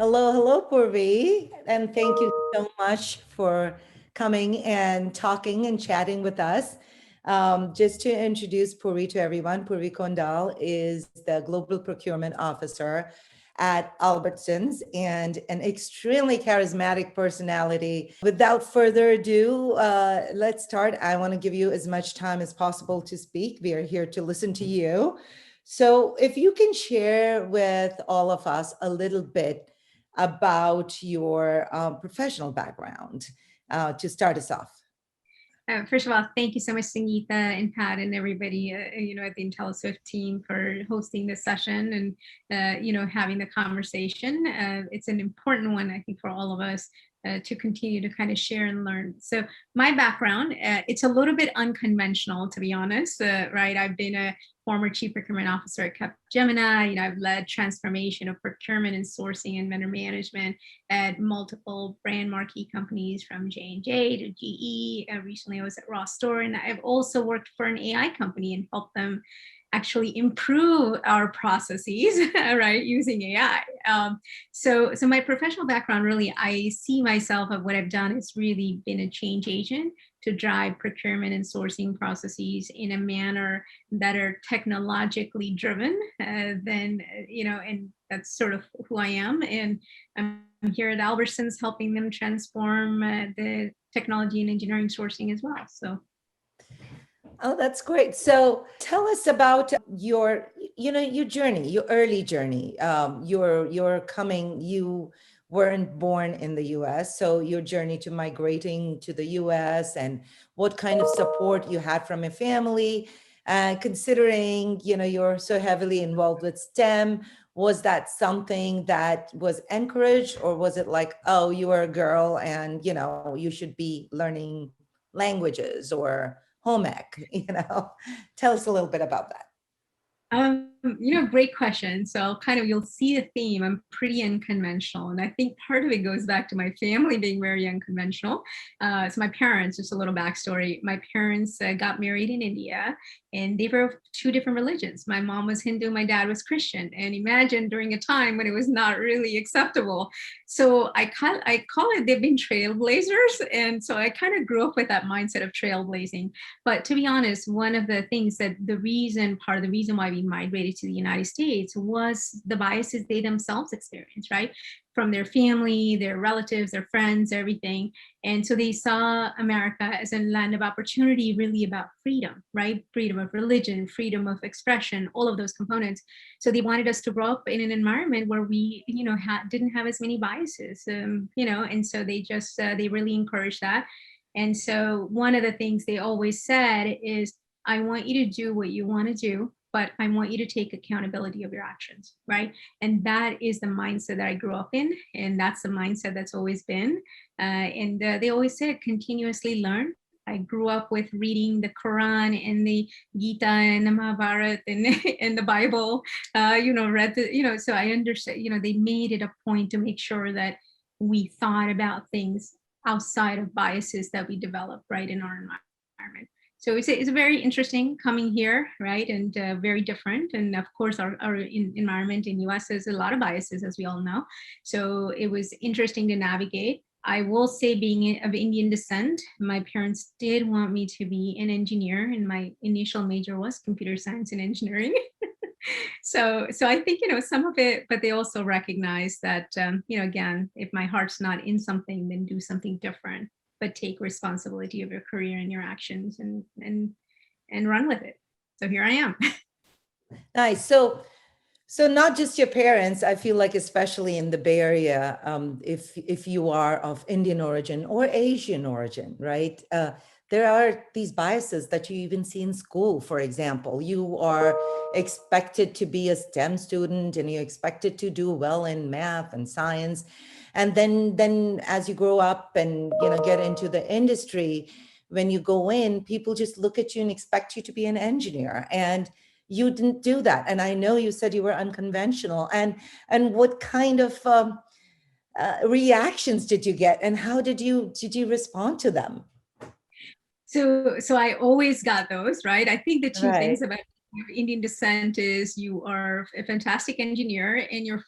Hello, Purvee, and thank you so much for coming and talking and chatting with us. Just to introduce Purvee to everyone, Purvee Kondal is the Global Procurement Officer at Albertsons and an extremely charismatic personality. Without further ado, let's start. I want to give you as much time as possible to speak. We are here to listen to you. So, if you can share with all of us a little bit about your professional background to start us off. First of all, thank you so much, Sangeeta and Pat and everybody, at the Intelliswift team for hosting this session and, having the conversation. It's an important one, I think, for all of us to continue to kind of share and learn. So my background, it's a little bit unconventional, to be honest, right? I've been a former chief procurement officer at Capgemini. I've led transformation of procurement and sourcing and vendor management at multiple brand marquee companies from J&J to GE. Recently, I was at Ross Store, and I've also worked for an AI company and helped them actually improve our processes, right, using AI. So my professional background, really, I see myself of what I've done is really been a change agent to drive procurement and sourcing processes in a manner that are technologically driven. And that's sort of who I am. And I'm here at Albertsons helping them transform the technology and engineering sourcing as well. So. Oh, that's great. So tell us about your journey, your early journey. You weren't born in the US, so your journey to migrating to the US and what kind of support you had from your family. Considering, you're so heavily involved with STEM, was that something that was encouraged, or was it like, oh, you are a girl and, you should be learning languages or home ec, tell us a little bit about that. Great question. So you'll see a theme. I'm pretty unconventional. And I think part of it goes back to my family being very unconventional. So my parents, just a little backstory, my parents got married in India and they were of two different religions. My mom was Hindu, my dad was Christian. And imagine during a time when it was not really acceptable. So I call it, they've been trailblazers. And so I kind of grew up with that mindset of trailblazing. But to be honest, one of the things that part of the reason why we migrated to the United States was the biases they themselves experienced, right? From their family, their relatives, their friends, everything. And so they saw America as a land of opportunity, really about freedom, right? Freedom of religion, freedom of expression, all of those components. So they wanted us to grow up in an environment where we, didn't have as many biases, and so they really encouraged that. And so one of the things they always said is, I want you to do what you want to do, but I want you to take accountability of your actions, right? And that is the mindset that I grew up in. And that's the mindset that's always been. And they always said, continuously learn. I grew up with reading the Quran and the Gita and the Mahabharata and the Bible, so I understand, they made it a point to make sure that we thought about things outside of biases that we develop, right, in our environment. So it's a very interesting coming here, right, and very different. And of course, our environment in US has a lot of biases, as we all know. So it was interesting to navigate. I will say, being of Indian descent, my parents did want me to be an engineer, and my initial major was computer science and engineering. So I think, some of it, but they also recognize that, again, if my heart's not in something, then do something different, but take responsibility of your career and your actions and run with it. So here I am. Nice. So not just your parents, I feel like, especially in the Bay Area, if you are of Indian origin or Asian origin, right? There are these biases that you even see in school. For example, you are expected to be a STEM student and you're expected to do well in math and science. And then as you grow up and get into the industry, when you go in, people just look at you and expect you to be an engineer. And you didn't do that. And I know you said you were unconventional. And what kind of reactions did you get, and how did you respond to them? So I always got those, right? I think the two Right. things about Indian descent is you are a fantastic engineer and you're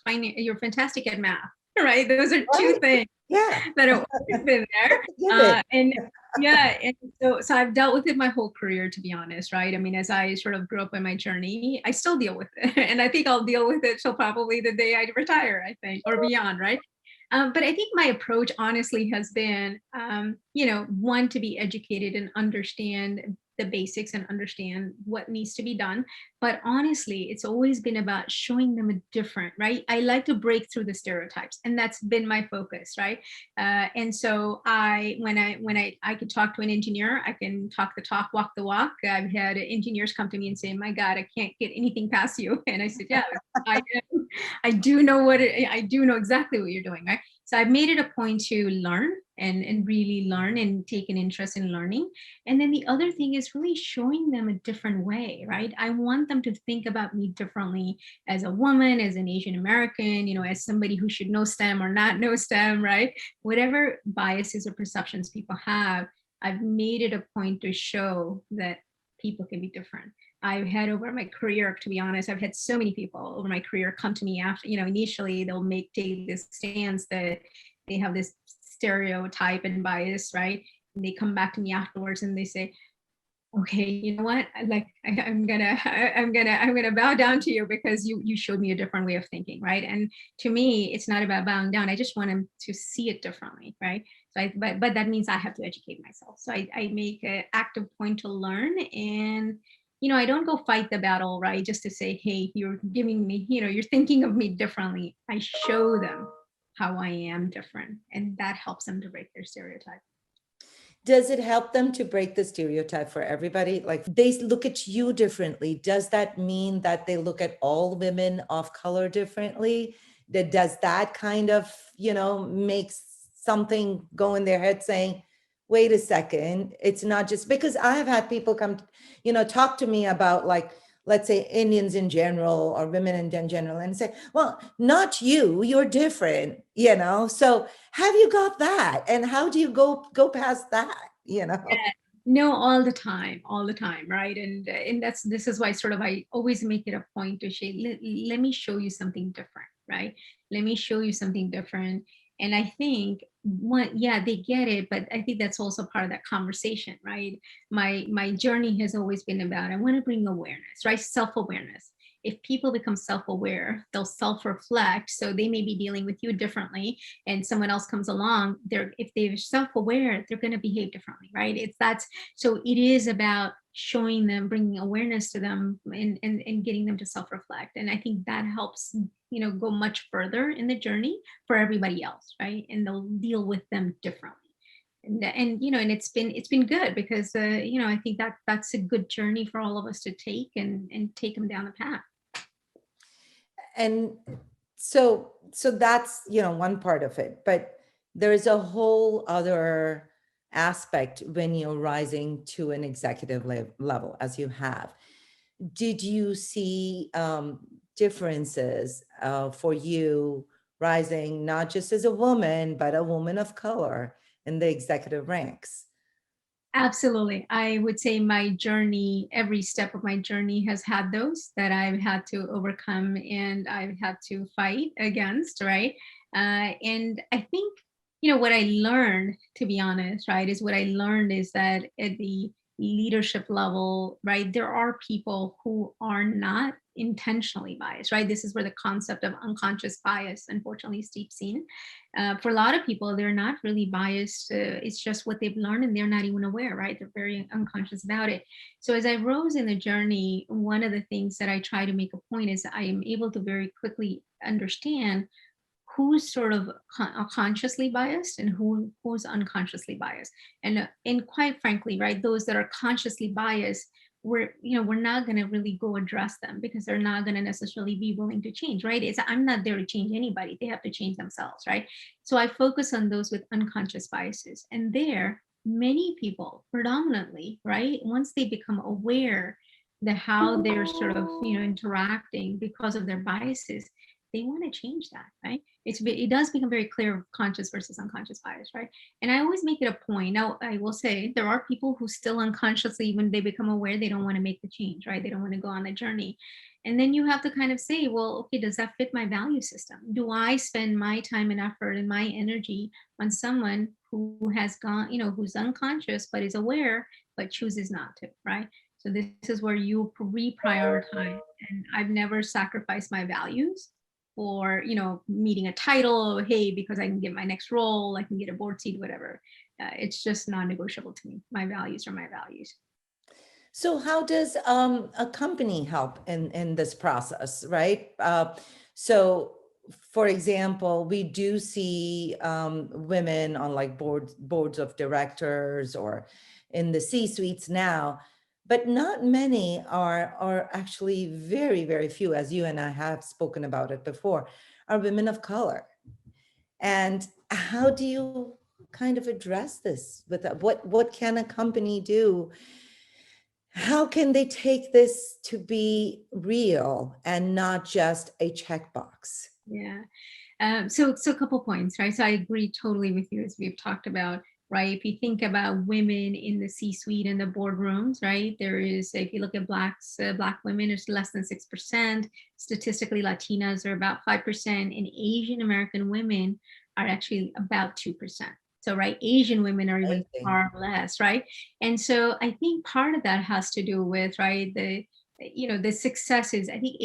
fantastic at math. right? Those are two Right. things Yeah. that have always been there. Get it. And yeah, and so I've dealt with it my whole career, to be honest, right? I mean, as I sort of grew up in my journey, I still deal with it. And I think I'll deal with it till probably the day I retire, I think, or beyond, right? But I think my approach honestly has been, one, to be educated and understand the basics and understand what needs to be done. But honestly, it's always been about showing them a different, right? I like to break through the stereotypes, and that's been my focus, right? And so when I could talk to an engineer, I can talk the talk, walk the walk. I've had engineers come to me and say, "My God, I can't get anything past you," and I said, "Yeah, I I do know I do know exactly what you're doing, right?" So I've made it a point to learn and really learn and take an interest in learning. And then the other thing is really showing them a different way, right? I want them to think about me differently as a woman, as an Asian American, as somebody who should know STEM or not know STEM, right? Whatever biases or perceptions people have, I've made it a point to show that people can be different. I've had over my career, to be honest, I've had so many people over my career come to me after, initially they'll take this stance that they have this stereotype and bias, right? And they come back to me afterwards and they say, okay, you know what? I'm gonna bow down to you because you showed me a different way of thinking, right? And to me, it's not about bowing down. I just want them to see it differently, right? But that means I have to educate myself. So I make an active point to learn, and I don't go fight the battle, right? Just to say, hey, you're giving me, you're thinking of me differently. I show them how I am different, and that helps them to break their stereotype. Does it help them to break the stereotype for everybody? Like they look at you differently. Does that mean that they look at all women of color differently? Does that kind of, make something go in their head saying, wait a second, it's not just because I have had people come, talk to me about like, let's say Indians in general or women in general and say, well, not you, you're different, So have you got that? And how do you go past that, Yeah. No, all the time, right? And this is why sort of I always make it a point to say, let me show you something different, right? Let me show you something different. And I think yeah, they get it, but I think that's also part of that conversation, right? My journey has always been about, I want to bring awareness, right? Self-awareness. If people become self-aware, they'll self-reflect. So they may be dealing with you differently, and someone else comes along, if they're self-aware, they're going to behave differently, right? So it is about showing them, bringing awareness to them, and getting them to self-reflect. And I think that helps, go much further in the journey for everybody else, right? And they'll deal with them differently. And it's been good because I think that's a good journey for all of us to take and take them down the path. And so that's one part of it, but there's a whole other aspect when you're rising to an executive level as you have. Did you see differences for you rising not just as a woman but a woman of color in the executive ranks? Absolutely. I would say my journey, every step of my journey has had those that I've had to overcome and I've had to fight against, right? And I think, what I learned, to be honest, right, is what I learned is that at the leadership level, right, there are people who are not intentionally biased, right? This is where the concept of unconscious bias, unfortunately, is deep seen. For a lot of people, they're not really biased. It's just what they've learned and they're not even aware, right? They're very unconscious about it. So as I rose in the journey, one of the things that I try to make a point is I am able to very quickly understand who's sort of consciously biased and who's unconsciously biased. And quite frankly, right, those that are consciously biased, we're not going to really go address them because they're not going to necessarily be willing to change, right? I'm not there to change anybody. They have to change themselves, right? So I focus on those with unconscious biases. And there, many people predominantly, right, once they become aware that how they're sort of, interacting because of their biases, they want to change that, right? It does become very clear conscious versus unconscious bias, right? And I always make it a point. Now, I will say there are people who still unconsciously, when they become aware, they don't want to make the change, right? They don't want to go on the journey. And then you have to kind of say, well, okay, does that fit my value system? Do I spend my time and effort and my energy on someone who has gone, who's unconscious but is aware but chooses not to, right? So this is where you reprioritize. And I've never sacrificed my values for, meeting a title, or, hey, because I can get my next role, I can get a board seat, whatever. It's just non-negotiable to me. My values are my values. So how does a company help in this process, right? So, for example, we do see women on like boards of directors or in the C-suites now, but not many are actually very few, as you and I have spoken about it before, are women of color. And how do you kind of address this with that? What can a company do? How can they take this to be real and not just a checkbox? Yeah. So a couple points, right? So I agree totally with you, as we've talked about, right? If you think about women in the C-suite and the boardrooms, right? There is, if you look at Black women, it's less than 6%. Statistically, Latinas are about 5%, and Asian American women are actually about 2%. So, right, Asian women are even Amazing. far less, right? And so I think part of that has to do with, right, the successes. I think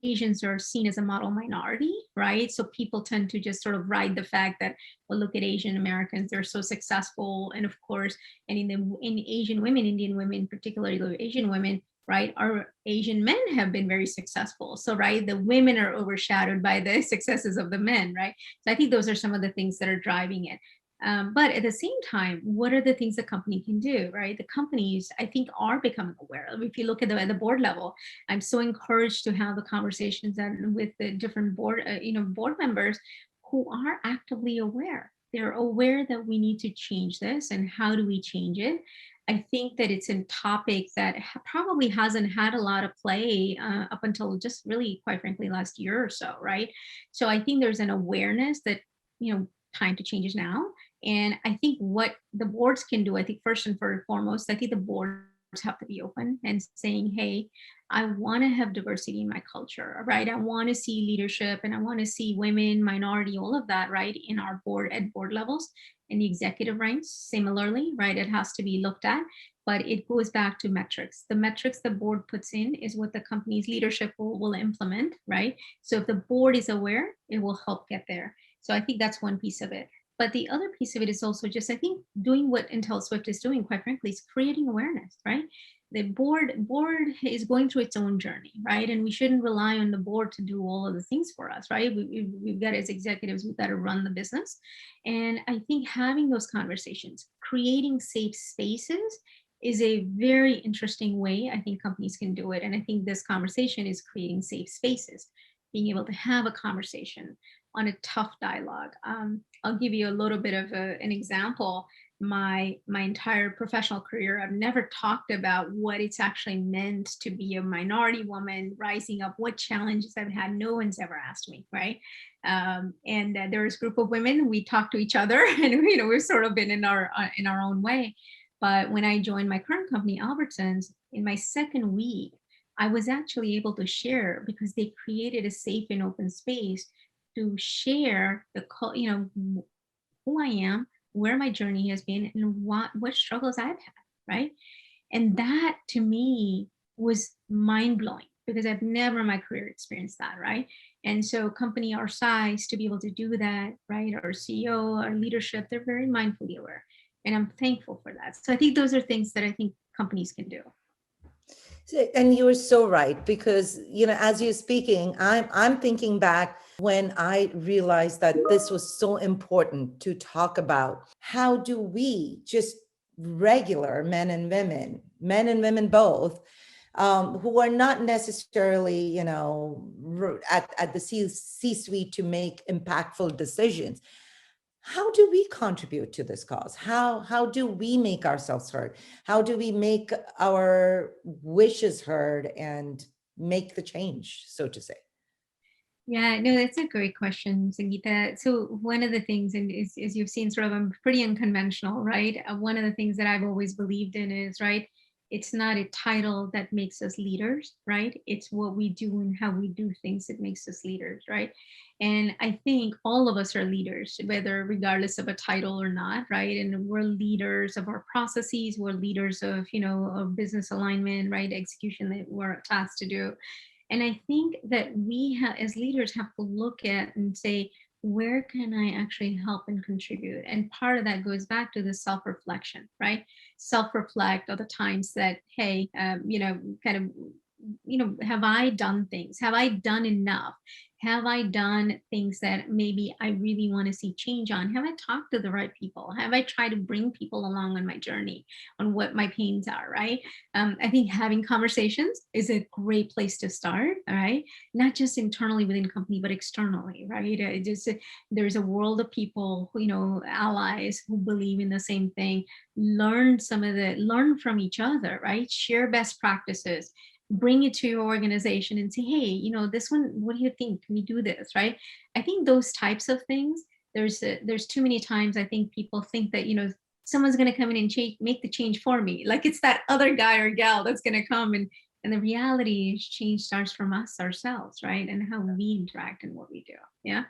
Asians are seen as a model minority, right? So people tend to just sort of ride the fact that, well, look at Asian Americans, they're so successful. And of course, and in Asian women, Indian women, particularly Asian women, right, our Asian men have been very successful. So, right, the women are overshadowed by the successes of the men, right? So I think those are some of the things that are driving it. But at the same time, what are the things the company can do, right? The companies, I think, are becoming aware. If you look at the board level, I'm so encouraged to have the conversations with the different board members who are actively aware. They're aware that we need to change this, and how do we change it? I think that it's a topic that probably hasn't had a lot of play up until just really, quite frankly, last year or so, right? So I think there's an awareness that, time to change is now. And I think what the boards can do, I think first and foremost, I think the boards have to be open and saying, hey, I want to have diversity in my culture, right? I want to see leadership, and I want to see women, minority, all of that, right, in our board levels and the executive ranks. Similarly, right, it has to be looked at, but it goes back to metrics. The metrics the board puts in is what the company's leadership will implement, right? So if the board is aware, it will help get there. So I think that's one piece of it. But the other piece of it is also just, I think, doing what Intelliswift is doing, quite frankly, is creating awareness, right? The board is going through its own journey, right? And we shouldn't rely on the board to do all of the things for us, right? We've got, as executives, we've got to run the business. And I think having those conversations, creating safe spaces, is a very interesting way I think companies can do it. And I think this conversation is creating safe spaces, being able to have a conversation on a tough dialogue. I'll give you a little bit of an example. My entire professional career, I've never talked about what it's actually meant to be a minority woman rising up, what challenges I've had. No one's ever asked me, right? And there was a group of women, we talked to each other, and we've sort of been in our own way. But when I joined my current company, Albertsons, in my second week, I was actually able to share, because they created a safe and open space to share who I am, where my journey has been, and what struggles I've had, right? And that to me was mind blowing, because I've never in my career experienced that, right? And so company our size to be able to do that, right? Our CEO, our leadership, they're very mindfully aware. And I'm thankful for that. So I think those are things that I think companies can do. And you were so right, because as you're speaking, I'm thinking back when I realized that this was so important to talk about. How do we, just regular men and women both, who are not necessarily at the C-suite to make impactful decisions, how do we contribute to this cause? How do we make ourselves heard? How do we make our wishes heard and make the change, so to say? Yeah, no, that's a great question, Sangeeta. So one of the things, and is you've seen, sort of, I'm pretty unconventional, right? One of the things that I've always believed in is, right, It's not a title that makes us leaders, right? It's what we do and how we do things that makes us leaders, right? And I think all of us are leaders, whether regardless of a title or not, right? And we're leaders of our processes, we're leaders of, of business alignment, right? Execution that we're tasked to do. And I think that we as leaders have to look at and say, where can I actually help and contribute? And part of that goes back to the self-reflection, right? Self-reflect are the times that, hey, kind of, have I done things? Have I done enough? Have I done things that maybe I really want to see change on? Have I talked to the right people? Have I tried to bring people along on my journey on what my pains are, right? I think having conversations is a great place to start, all right? Not just internally within company, but externally, right? There's a world of people, allies who believe in the same thing. Learn from each other, right? Share best practices, bring it to your organization and say, hey, this one, what do you think? Can we do this, right? I think those types of things, there's too many times I think people think that, someone's going to come in and make the change for me. Like it's that other guy or gal that's going to come, and the reality is change starts from us ourselves, right? And how we interact and what we do. Yeah.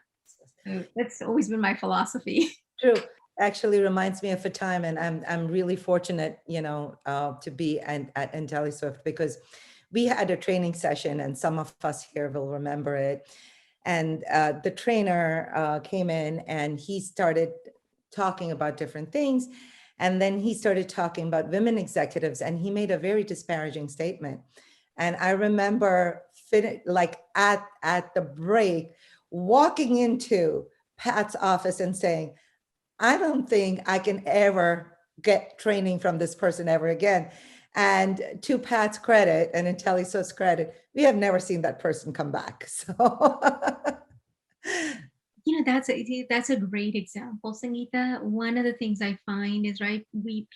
So that's always been my philosophy. True. Actually reminds me of a time, and I'm really fortunate, to be at Intelliswift, because we had a training session, and some of us here will remember it. And the trainer came in and he started talking about different things. And then he started talking about women executives, and he made a very disparaging statement. And I remember at the break, walking into Pat's office and saying, I don't think I can ever get training from this person ever again. And to Pat's credit and Intelliswift's credit, we have never seen that person come back. So that's a great example, Sangeeta. One of the things I find is, right,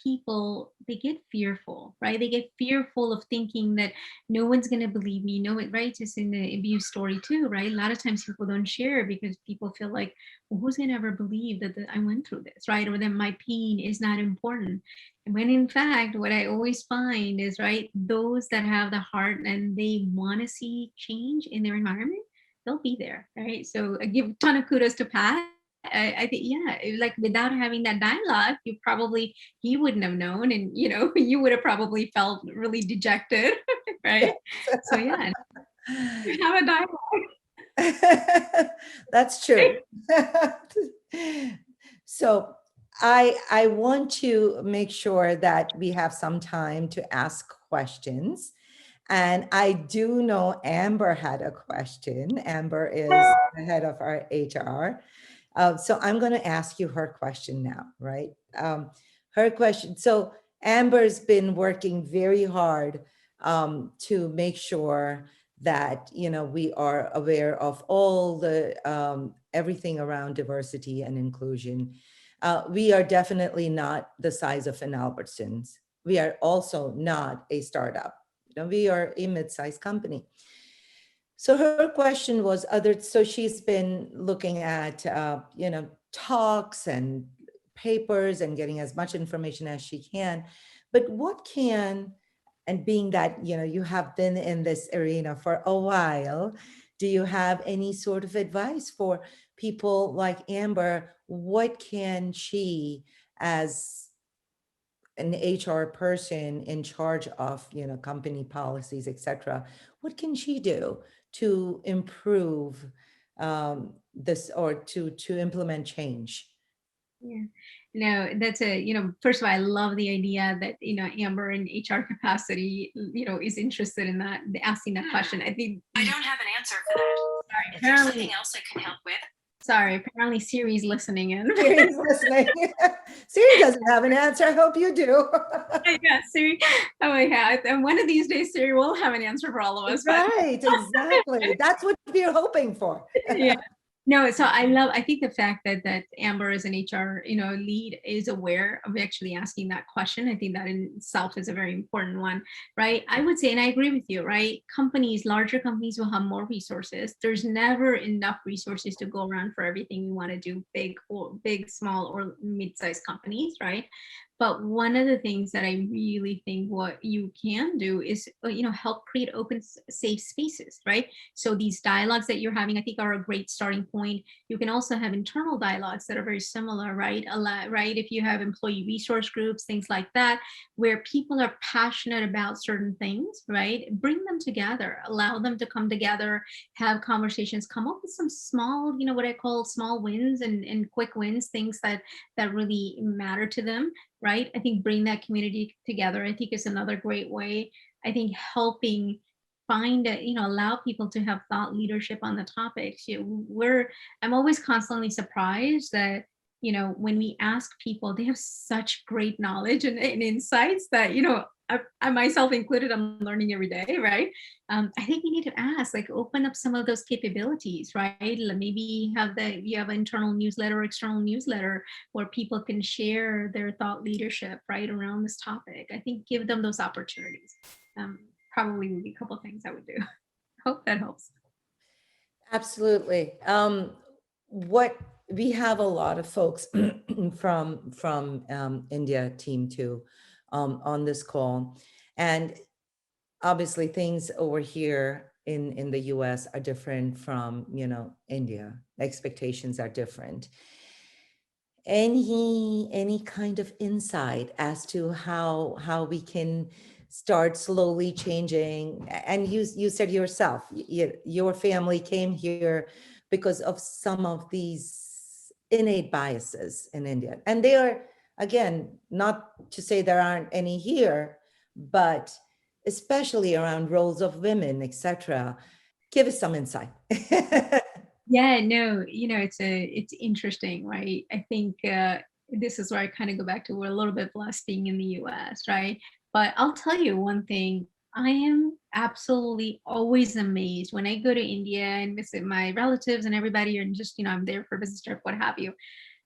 people, they get fearful, right? They get fearful of thinking that no one's going to believe me. No, right? Just in the abuse story too, right? A lot of times people don't share because people feel like, well, who's going to ever believe that I went through this, right? Or that my pain is not important. And when in fact, what I always find is, right, those that have the heart and they want to see change in their environment, they'll be there, right? So I give a ton of kudos to Pat. I think, yeah, like without having that dialogue, he wouldn't have known, and you would have probably felt really dejected, right? So yeah, have a dialogue. That's true. So I want to make sure that we have some time to ask questions. And I do know Amber had a question. Amber is the head of our HR. So I'm going to ask you her question now, right? Her question. So Amber's been working very hard to make sure that we are aware of all the everything around diversity and inclusion. We are definitely not the size of an Albertsons. We are also not a startup. We are a mid-sized company. So her question was so she's been looking at, talks and papers and getting as much information as she can, but and being that, you have been in this arena for a while, do you have any sort of advice for people like Amber? What can she, as an HR person in charge of, company policies, etc., what can she do to improve this, or to implement change? Yeah, no, that's first of all, I love the idea that, Amber in HR capacity, is interested in that, asking that question. I think I don't have an answer for that. Sorry, if there's something else I can help with. Sorry, apparently Siri's listening in. Siri's listening. Siri doesn't have an answer. I hope you do. Yeah, Siri. Oh my God. And one of these days, Siri will have an answer for all of us. Right, exactly. That's what we're hoping for. Yeah. No, so I think the fact that Amber as an HR, lead is aware of actually asking that question. I think that in itself is a very important one, right? I would say, and I agree with you, right? Larger companies will have more resources. There's never enough resources to go around for everything you want to do, big, small, or mid-sized companies, right? But one of the things that I really think what you can do is, help create open, safe spaces, right? So these dialogues that you're having, I think, are a great starting point. You can also have internal dialogues that are very similar, right? Right? If you have employee resource groups, things like that, where people are passionate about certain things, right? Bring them together, allow them to come together, have conversations, come up with some small, what I call small wins and quick wins, things that really matter to them, right? I think bring that community together, I think, is another great way. I think helping find allow people to have thought leadership on the topics. I'm always constantly surprised that when we ask people, they have such great knowledge and insights that I myself included, I'm learning every day, right? I think we need to ask, like, open up some of those capabilities, right? Maybe you have an internal newsletter or external newsletter where people can share their thought leadership, right, around this topic. I think give them those opportunities. Probably would be a couple of things I would do. Hope that helps. Absolutely. What we have a lot of folks from India team too on this call, and obviously things over here in the US are different from India. Expectations are different. Any kind of insight as to how we can start slowly changing? And you said yourself, your family came here because of some of these innate biases in India, and they are, again, not to say there aren't any here, but especially around roles of women, etc. Give us some insight. Yeah, no, it's interesting, right? I think this is where I kind of go back to, we're a little bit blessed being in the US, right? But I'll tell you one thing, I am absolutely always amazed when I go to India and visit my relatives and everybody, and just, I'm there for business trip, what have you.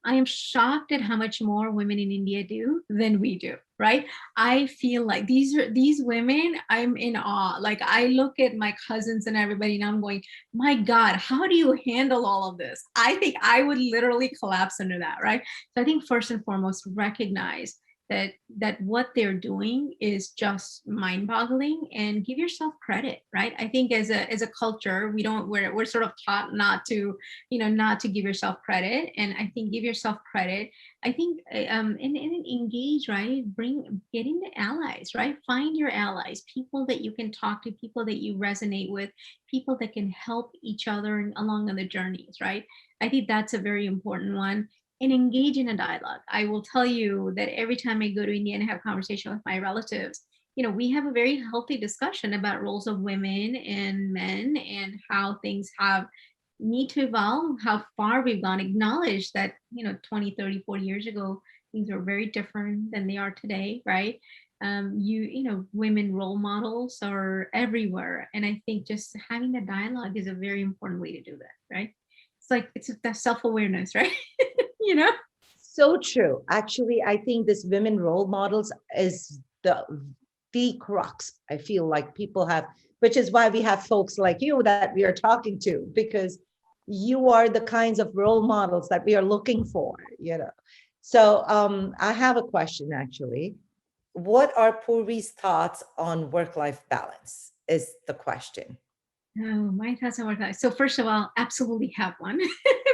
I am shocked at how much more women in India do than we do, right? I feel like these women, I'm in awe. Like, I look at my cousins and everybody and I'm going, my God, how do you handle all of this? I think I would literally collapse under that, right? So I think first and foremost, recognize that what they're doing is just mind-boggling, and give yourself credit, right? I think as a culture, we're sort of taught not to give yourself credit, and I think give yourself credit. I think and engage, right? Get into allies, right? Find your allies, people that you can talk to, people that you resonate with, people that can help each other along on the journeys, right? I think that's a very important one. And engage in a dialogue. I will tell you that every time I go to India and have a conversation with my relatives, we have a very healthy discussion about roles of women and men and how things need to evolve, how far we've gone. Acknowledge that 20, 30, 40 years ago, things were very different than they are today, right? Women role models are everywhere, and I think just having the dialogue is a very important way to do that, right? It's that self-awareness, right? So true. Actually, I think this women role models is the crux. I feel like people have, which is why we have folks like you that we are talking to, because you are the kinds of role models that we are looking for. So I have a question, actually. What are Purvee's thoughts on work-life balance is the question. Oh, my thoughts on work life. So first of all, absolutely have one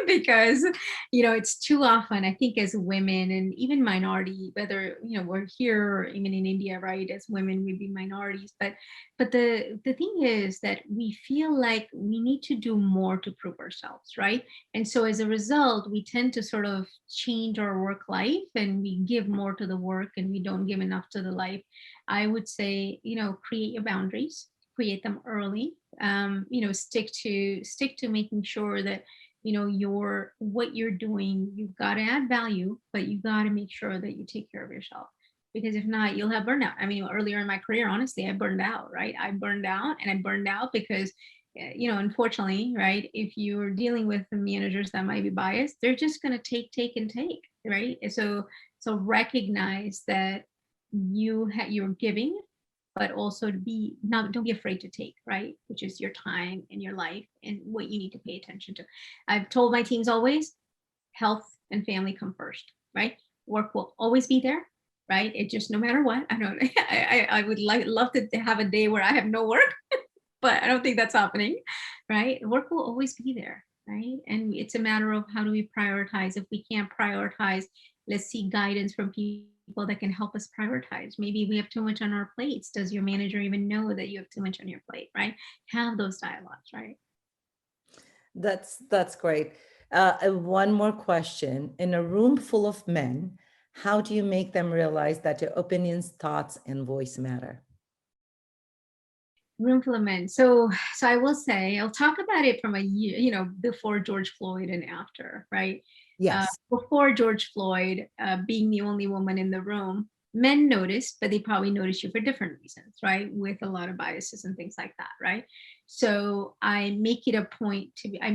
because, it's too often, I think, as women and even minority, whether, we're here or even in India, right? As women, we'd be minorities. But the thing is that we feel like we need to do more to prove ourselves, right? And so as a result, we tend to sort of change our work life, and we give more to the work and we don't give enough to the life. I would say, create your boundaries, create them early. Stick to making sure that what you're doing, you've got to add value, but you got to make sure that you take care of yourself, because if not, you'll have burnout. I mean, earlier in my career, honestly, I burned out, right? I burned out because unfortunately, right, if you're dealing with the managers that might be biased, they're just going to take and take, right? So recognize that you're giving, but also don't be afraid to take, right? Which is your time and your life and what you need to pay attention to. I've told my teams always, health and family come first, right? Work will always be there, right? It just, no matter what, I don't, I would love to have a day where I have no work, but I don't think that's happening, right? Work will always be there, right? And it's a matter of how do we prioritize. If we can't prioritize, let's seek guidance from people that can help us prioritize. Maybe we have too much on our plates. Does your manager even know that you have too much on your plate, right? Have those dialogues, right? That's great. One more question. In a room full of men, how do you make them realize that your opinions, thoughts, and voice matter? Room full of men. So I will say, I'll talk about it from a year, before George Floyd and after, right? Yes. Before George Floyd, being the only woman in the room, men noticed, but they probably noticed you for different reasons, right? With a lot of biases and things like that, right? So I make it a point to be, I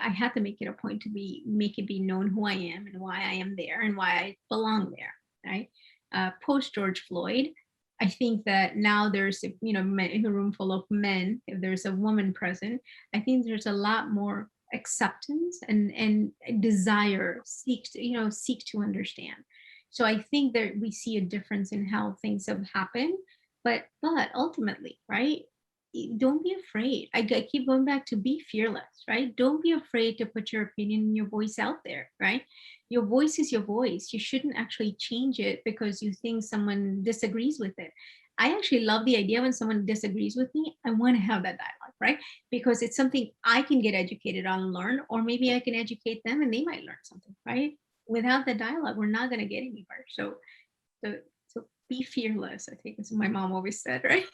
had to make it a point to make it be known who I am and why I am there and why I belong there, right? Post George Floyd, I think that now there's, in a room full of men, if there's a woman present, I think there's a lot more acceptance and desire, seek to understand. So I think that we see a difference in how things have happened, but ultimately, right? Don't be afraid. I keep going back to be fearless, right? Don't be afraid to put your opinion and your voice out there, right? Your voice is your voice. You shouldn't actually change it because you think someone disagrees with it. I actually love the idea when someone disagrees with me. I want to have that dialogue, right? Because it's something I can get educated on and learn, or maybe I can educate them and they might learn something, right? Without the dialogue, we're not going to get anywhere. So be fearless. I think that's what my mom always said, right?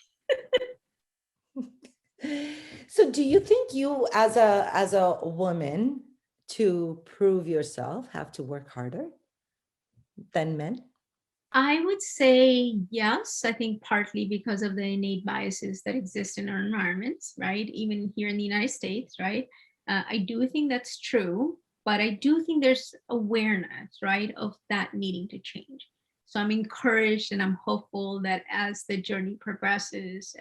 So do you think you as a woman to prove yourself have to work harder than men? I would say yes. I think partly because of the innate biases that exist in our environments, right? Even here in the United States, right? I do think that's true, but I do think there's awareness, right, of that needing to change. So I'm encouraged and I'm hopeful that as the journey progresses,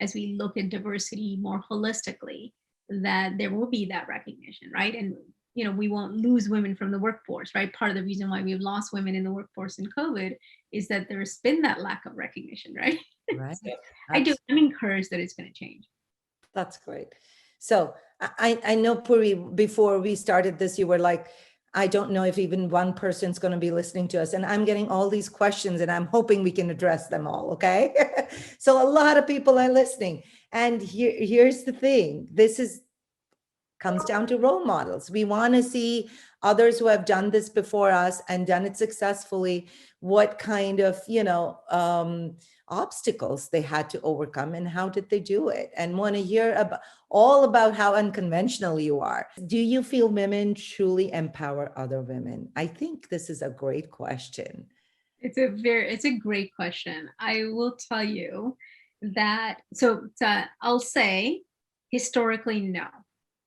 as we look at diversity more holistically, that there will be that recognition, right? And we won't lose women from the workforce, right? Part of the reason why we've lost women in the workforce in COVID is that there's been that lack of recognition, right? Right. So I'm encouraged that it's going to change. That's great. So I know, Puri, before we started this, you were like, I don't know if even one person's going to be listening to us. And I'm getting all these questions and I'm hoping we can address them all. Okay. So a lot of people are listening. And here's the thing. Comes down to role models. We want to see others who have done this before us and done it successfully, what kind of, obstacles they had to overcome and how did they do it, and want to hear all about how unconventional you are. Do you feel women truly empower other women? I think this is a great question. It's a great question. I will tell you that, I'll say historically, no.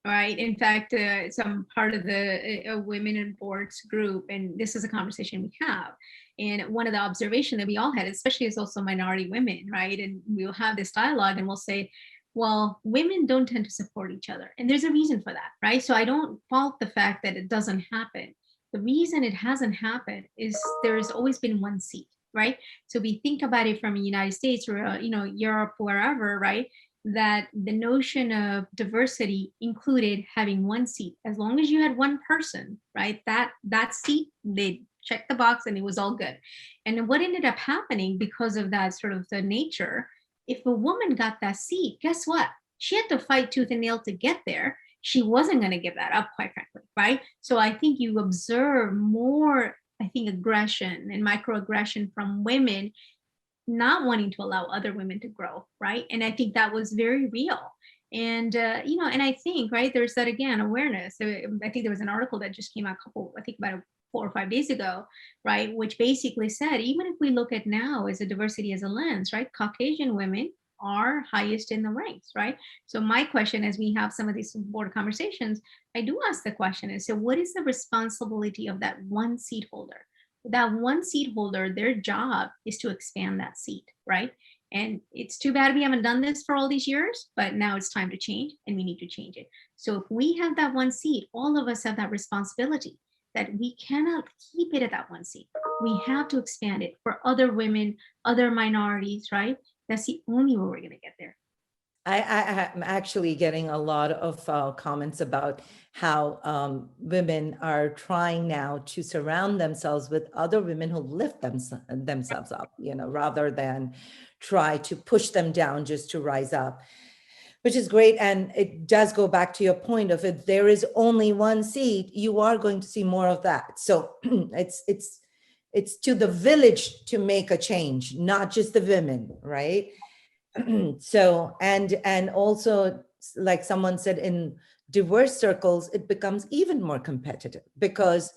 Right. In fact, some part of the women in boards group, and this is a conversation we have. And one of the observation that we all had, especially as also minority women, right? And we'll have this dialogue and we'll say, well, women don't tend to support each other. And there's a reason for that, right? So I don't fault the fact that it doesn't happen. The reason it hasn't happened is there's always been one seat, right? So we think about it from the United States or, Europe, wherever, right? That the notion of diversity included having one seat. As long as you had one person, right, that seat, they checked the box and it was all good. And what ended up happening because of that sort of the nature, if a woman got that seat, guess what? She had to fight tooth and nail to get there. She wasn't going to give that up, quite frankly, right? So I think you observe more, I think, aggression and microaggression from women not wanting to allow other women to grow, right? And I think that was very real. And and I think, right, there's that again awareness. So I think there was an article that just came out about 4 or 5 days ago, right, which basically said even if we look at now as a diversity as a lens, right, Caucasian women are highest in the ranks, right? So my question, as we have some of these board conversations, I do ask the question is, so what is the responsibility of that one seat holder? That one seat holder, their job is to expand that seat, right? And it's too bad we haven't done this for all these years, but now it's time to change and we need to change it. So if we have that one seat, all of us have that responsibility. that we cannot keep it at that one seat. We have to expand it for other women, other minorities, right? That's the only way we're going to get there. I'm actually getting a lot of comments about how women are trying now to surround themselves with other women who lift themselves up, rather than try to push them down just to rise up, which is great. And it does go back to your point of, if there is only one seat, you are going to see more of that. So it's to the village to make a change, not just the women, right? So, and also, like someone said, in diverse circles, it becomes even more competitive because,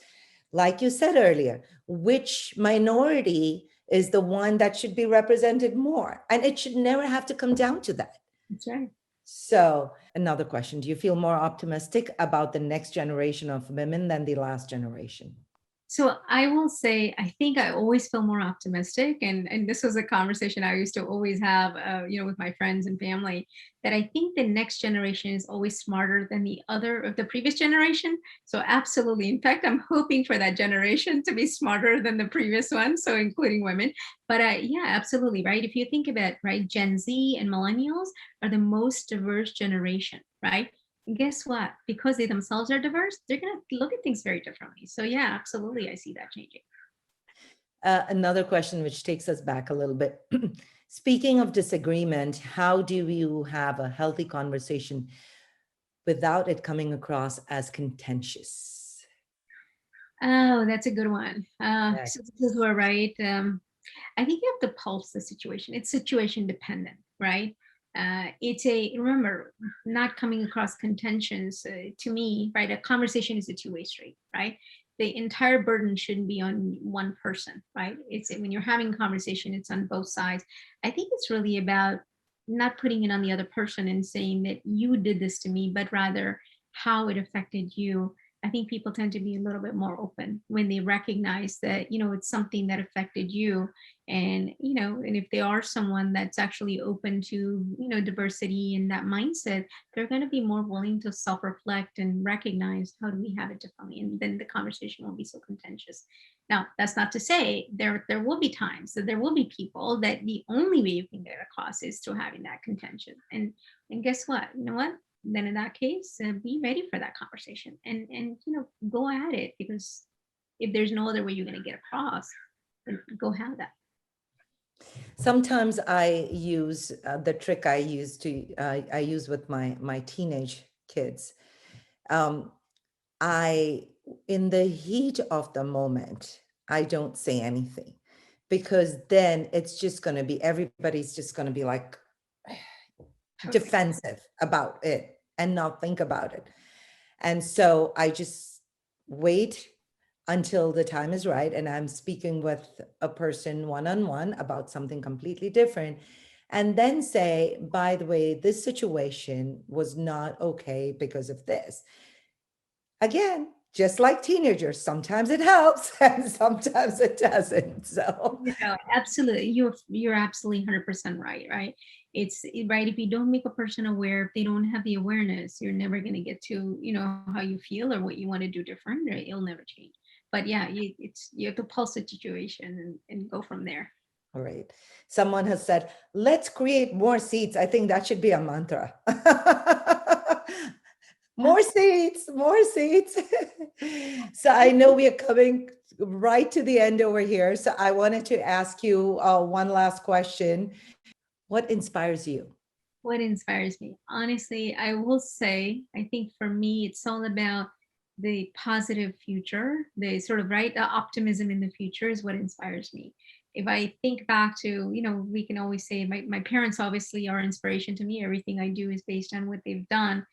like you said earlier, which minority is the one that should be represented more? And it should never have to come down to that. That's right. So, another question: do you feel more optimistic about the next generation of women than the last generation? So I will say, I think I always feel more optimistic, and this was a conversation I used to always have, with my friends and family. That I think the next generation is always smarter than the previous generation. So absolutely, in fact, I'm hoping for that generation to be smarter than the previous one. So including women, but yeah, absolutely right. If you think about it, right, Gen Z and millennials are the most diverse generation, right? And guess what? Because they themselves are diverse, they're going to look at things very differently. So yeah, absolutely, I see that changing. Another question which takes us back a little bit. Speaking of disagreement, how do you have a healthy conversation without it coming across as contentious? Oh, that's a good one. Yes. So this is where, right? I think you have to pulse the situation. It's situation dependent, right? Remember, not coming across contentions, to me, right? A conversation is a two-way street, right? The entire burden shouldn't be on one person, right? It's when you're having a conversation, it's on both sides. I think it's really about not putting it on the other person and saying that you did this to me, but rather how it affected you. I think people tend to be a little bit more open when they recognize that, it's something that affected you. And if they are someone that's actually open to, diversity and that mindset, they're going to be more willing to self-reflect and recognize how do we have it differently. And then the conversation won't be so contentious. Now, that's not to say there will be times that there will be people that the only way you can get across is to having that contention. And guess what? You know what? Then in that case, be ready for that conversation and go at it, because if there's no other way you're going to get across, then go have that. Sometimes I use the trick I use with my teenage kids. I in the heat of the moment, I don't say anything, because then it's just going to be, everybody's just going to be like defensive about it and not think about it. And so I just wait until the time is right and I'm speaking with a person one-on-one about something completely different, and then say, by the way, this situation was not okay because of this. Again, just like teenagers, sometimes it helps and sometimes it doesn't. So Absolutely, you're absolutely 100% right. It's right. If you don't make a person aware, if they don't have the awareness, you're never going to get to how you feel or what you want to do different, right? It'll never change. But yeah, you have to pulse the situation and go from there. all right. Someone has said, let's create more seats. I think that should be a mantra. More seats, more seats. So I know we are coming right to the end over here. So I wanted to ask you one last question. What inspires you? What inspires me? Honestly, I will say, I think for me, it's all about the positive future, the sort of the optimism in the future is what inspires me. If I think back to, we can always say my parents obviously are inspiration to me. Everything I do is based on what they've done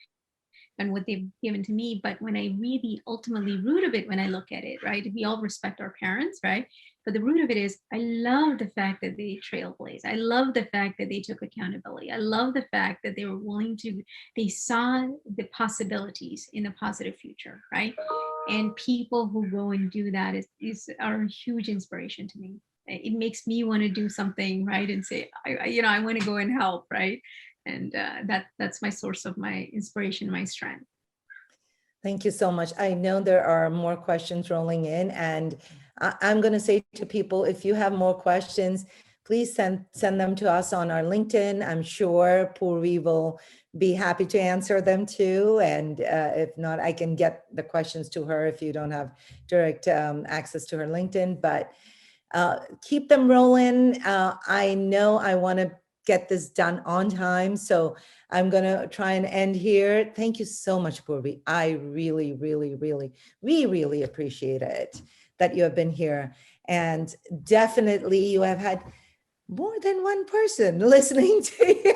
and what they've given to me. But when I really ultimately root of it, when I look at it, right, we all respect our parents, right? But the root of it is, I love the fact that they trailblazed. I love the fact that they took accountability. I love the fact that they were willing to, they saw the possibilities in a positive future, right? And people who go and do that are a huge inspiration to me. It makes me want to do something, right? And say, I want to go and help, right? And that's my source of my inspiration, my strength. Thank you so much. I know there are more questions rolling in, and I'm going to say to people, if you have more questions, please send them to us on our LinkedIn. I'm sure Purvee will be happy to answer them too. And if not, I can get the questions to her if you don't have direct access to her LinkedIn. But keep them rolling. I know I want to get this done on time, so I'm going to try and end here. Thank you so much, Purvi. I really, really, really, we really appreciate it that you have been here. And definitely you have had more than one person listening to you.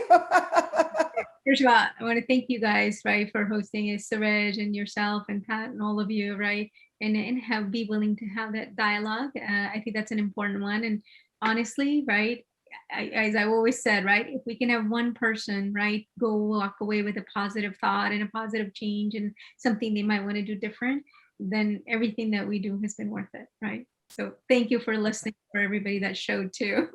First of all, I want to thank you guys, right, for hosting it, Suraj and yourself and Pat and all of you, right, and have be willing to have that dialogue. I think that's an important one. And honestly, right, as I always said, right, if we can have one person, right, go walk away with a positive thought and a positive change and something they might want to do different, then everything that we do has been worth it, right? So thank you for listening, for everybody that showed too.